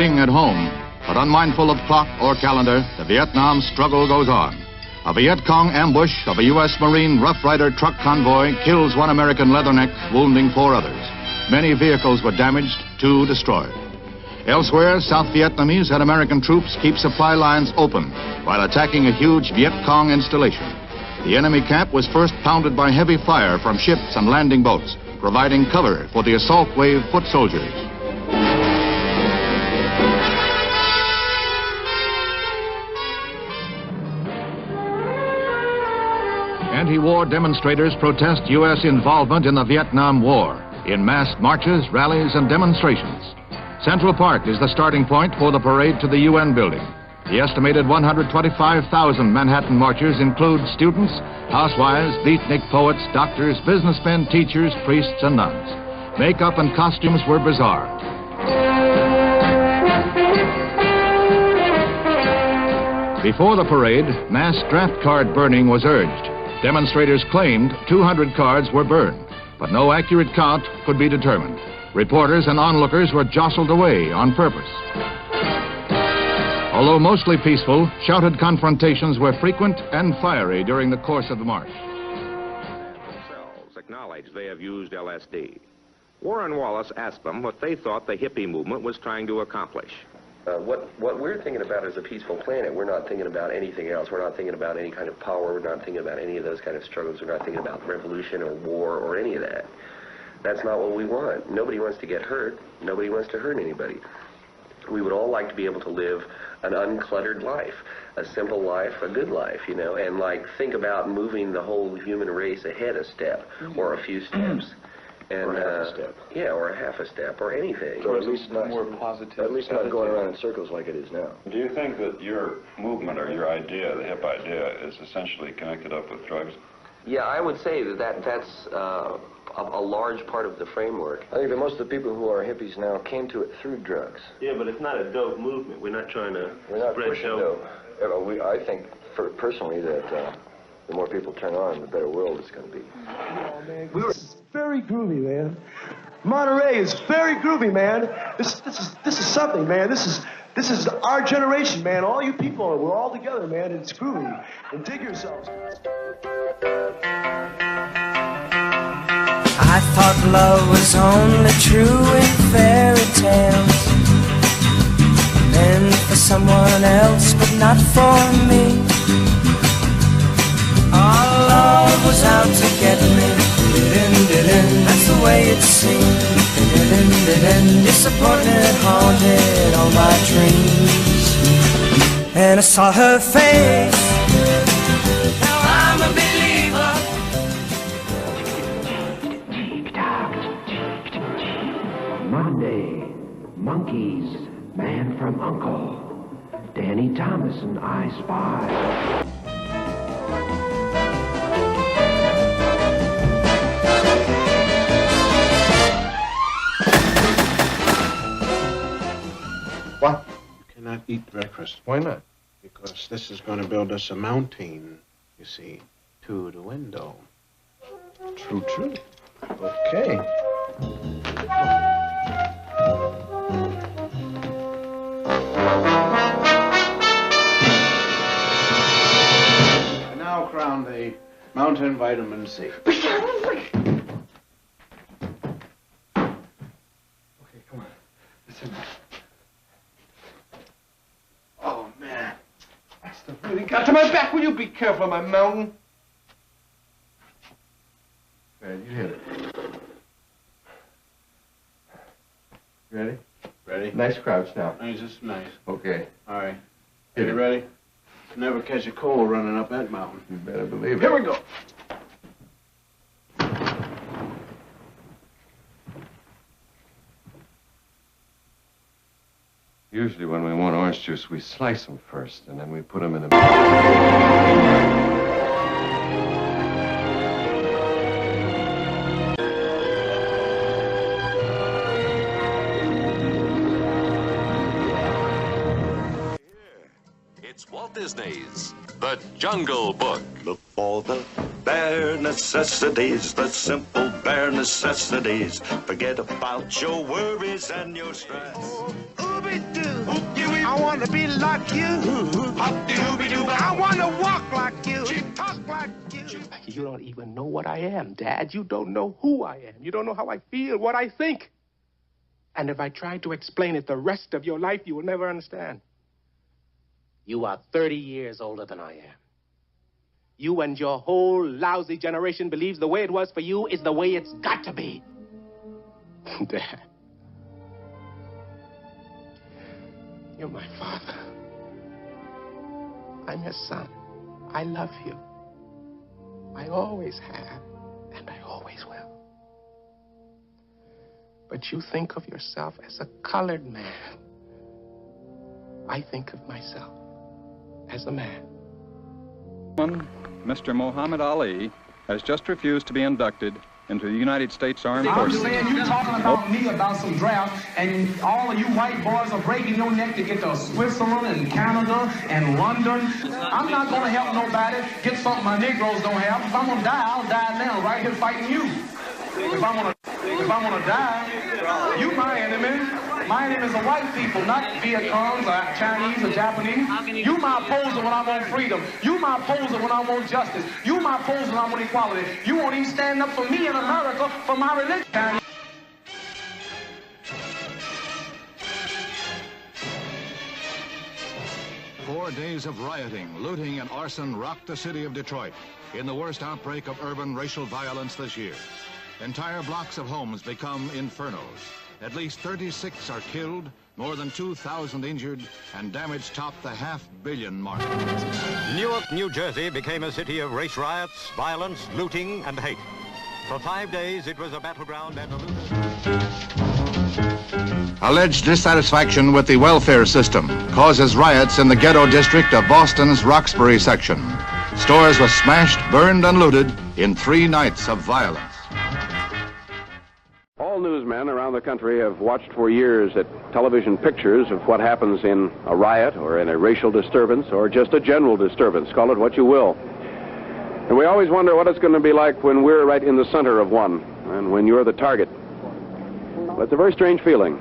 spring at home, but unmindful of clock or calendar, the Vietnam struggle goes on. A Viet Cong ambush of a U.S. Marine Rough Rider truck convoy kills one American leatherneck, wounding 4 others. Many vehicles were damaged, 2 destroyed. Elsewhere, South Vietnamese and American troops keep supply lines open while attacking a huge Viet Cong installation. The enemy camp was first pounded by heavy fire from ships and landing boats, providing cover for the assault wave foot soldiers. Anti-war demonstrators protest U.S. involvement in the Vietnam War in mass marches, rallies, and demonstrations. Central Park is the starting point for the parade to the UN building. The estimated 125,000 Manhattan marchers include students, housewives, beatnik poets, doctors, businessmen, teachers, priests, and nuns. Makeup and costumes were bizarre. Before the parade, mass draft card burning was urged. Demonstrators claimed 200 cards were burned, but no accurate count could be determined. Reporters and onlookers were jostled away on purpose. Although mostly peaceful, shouted confrontations were frequent and fiery during the course of the march. Themselves acknowledge they have used LSD. Warren Wallace asked them what they thought the hippie movement was trying to accomplish. What we're thinking about is a peaceful planet. We're not thinking about anything else. We're not thinking about any kind of power. We're not thinking about any of those kind of struggles. We're not thinking about revolution or war or any of that. That's not what we want. Nobody wants to get hurt. Nobody wants to hurt anybody. We would all like to be able to live an uncluttered life, a simple life, a good life, you know, and like think about moving the whole human race ahead a step or a few steps. And, or half a step. Yeah, or a half a step, or anything. Or at least not more positive. At least not going around in circles like it is now. Do you think that your movement or your idea, the hip idea, is essentially connected up with drugs? Yeah, I would say that's a large part of the framework. I think that most of the people who are hippies now came to it through drugs. Yeah, but it's not a dope movement. We're not trying to spread dope. I think, personally, that the more people turn on, the better world it's going to be. Oh, man, this is very groovy, man. Monterey is very groovy, man. This is something, man. This is our generation, man. All you people, we're all together, man. It's groovy. And dig yourselves. I thought love was only true in fairy tales, meant for someone else, but not for me. Our love was out to get me. That's the way it seemed. Disappointment haunted all my dreams. And I saw her face. Now I'm a believer. Monday, Monkeys, Man from Uncle, Danny Thomas and I Spy. What? You cannot eat breakfast. Why not? Because this is going to build us a mountain, you see, to the window. True. Okay. And now crown the mountain vitamin C. Okay, come on. Listen. Oh, man. That stuff really got to my back. Will you be careful on my mountain? Man, you hit it. Ready? Ready? Nice crouch now. Nice. Okay. All right. Hit You it. ready? Never catch a cold running up that mountain. You better believe it. Here we go. Usually when we want orange juice, we slice them first, and then we put them in a... It's Walt Disney's The Jungle Book. Look for the bare necessities, the simple bare necessities. Forget about your worries and your stress. Ooby-Doo. I want to be like you. I want to walk like you. Talk like you. You don't even know what I am, Dad. You don't know who I am. You don't know how I feel, what I think. And if I try to explain it the rest of your life, you will never understand. You are 30 years older than I am. You and your whole lousy generation believes the way it was for you is the way it's got to be. Dad, you're my father. I'm your son. I love you. I always have, and I always will. But you think of yourself as a colored man. I think of myself as a man. Mr. Muhammad Ali has just refused to be inducted into the United States Armed Forces. I'm saying you talking about me about some draft, and all of you white boys are breaking your neck to get to Switzerland and Canada and London. I'm not going to help nobody get something my Negroes don't have. If I'm going to die, I'll die now, right here fighting you. If I want to die, you my enemy. My enemy is the white people, not Viet Congs or Chinese or Japanese. You my opposer when I want freedom. You my opposer when I want justice. You my opposer when I want equality. You won't even stand up for me in America for my religion. 4 days of rioting, looting, and arson rocked the city of Detroit in the worst outbreak of urban racial violence this year. Entire blocks of homes become infernos. At least 36 are killed, more than 2,000 injured, and damage topped the $500 million mark. Newark, New Jersey became a city of race riots, violence, looting, and hate. For 5 days, it was a battleground and a looter. Alleged dissatisfaction with the welfare system causes riots in the ghetto district of Boston's Roxbury section. Stores were smashed, burned, and looted in 3 nights of violence. All newsmen around the country have watched for years at television pictures of what happens in a riot or in a racial disturbance or just a general disturbance, call it what you will. And we always wonder what it's going to be like when we're right in the center of one and when you're the target. But it's a very strange feeling,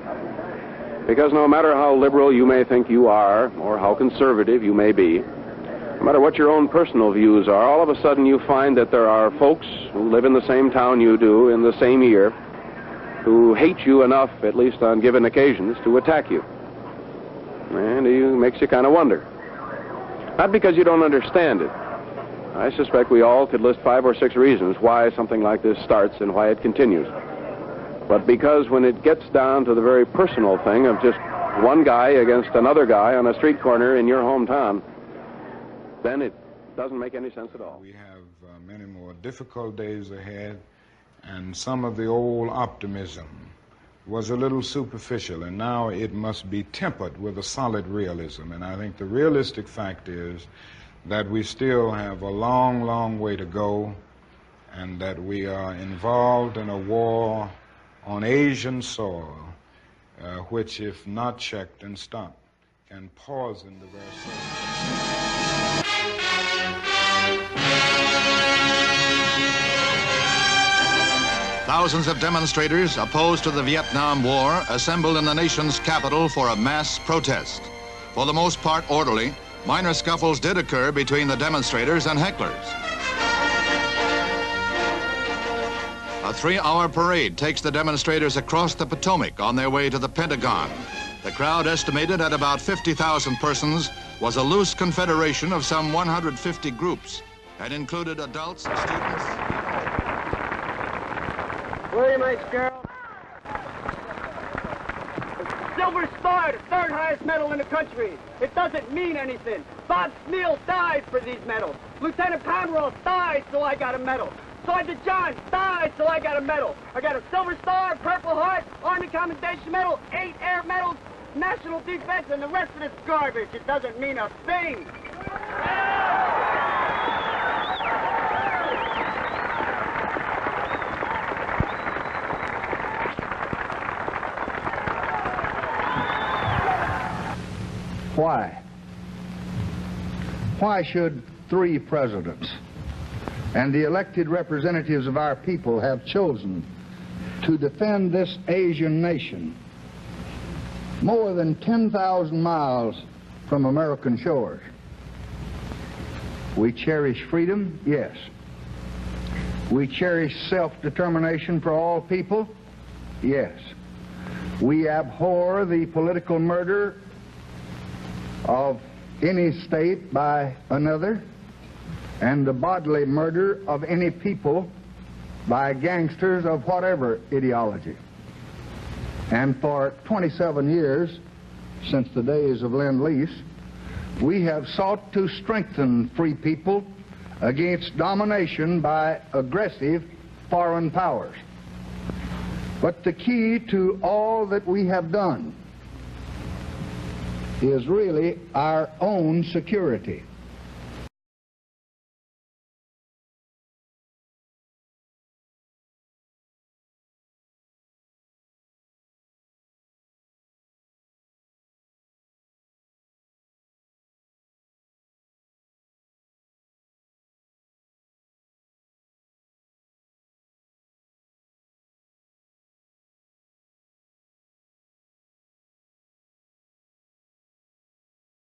because no matter how liberal you may think you are or how conservative you may be, no matter what your own personal views are, all of a sudden you find that there are folks who live in the same town you do in the same year who hate you enough, at least on given occasions, to attack you. And it makes you kind of wonder. Not because you don't understand it. I suspect we all could list 5 or 6 reasons why something like this starts and why it continues. But because when it gets down to the very personal thing of just one guy against another guy on a street corner in your hometown, then it doesn't make any sense at all. We have many more difficult days ahead. And some of the old optimism was a little superficial, and now it must be tempered with a solid realism. And I think the realistic fact is that we still have a long, long way to go, and that we are involved in a war on Asian soil, which, if not checked and stopped, can pause in the very soul. Thousands of demonstrators opposed to the Vietnam War assembled in the nation's capital for a mass protest. For the most part orderly, minor scuffles did occur between the demonstrators and hecklers. A 3-hour parade takes the demonstrators across the Potomac on their way to the Pentagon. The crowd, estimated at about 50,000 persons, was a loose confederation of some 150 groups and included adults and students. William H. Carroll. Silver Star, the 3rd highest medal in the country. It doesn't mean anything. Bob Sneal died for these medals. Lieutenant Pomeroy died so I got a medal. Sergeant John died so I got a medal. I got a Silver Star, Purple Heart, Army Commendation Medal, 8 Air Medals, National Defense, and the rest of this garbage. It doesn't mean a thing. Why? Why should 3 presidents and the elected representatives of our people have chosen to defend this Asian nation more than 10,000 miles from American shores. We cherish freedom, yes. We cherish self-determination for all people, yes. We abhor the political murder of any state by another, and the bodily murder of any people by gangsters of whatever ideology. And for 27 years, since the days of Lend-Lease, we have sought to strengthen free people against domination by aggressive foreign powers. But the key to all that we have done is really our own security.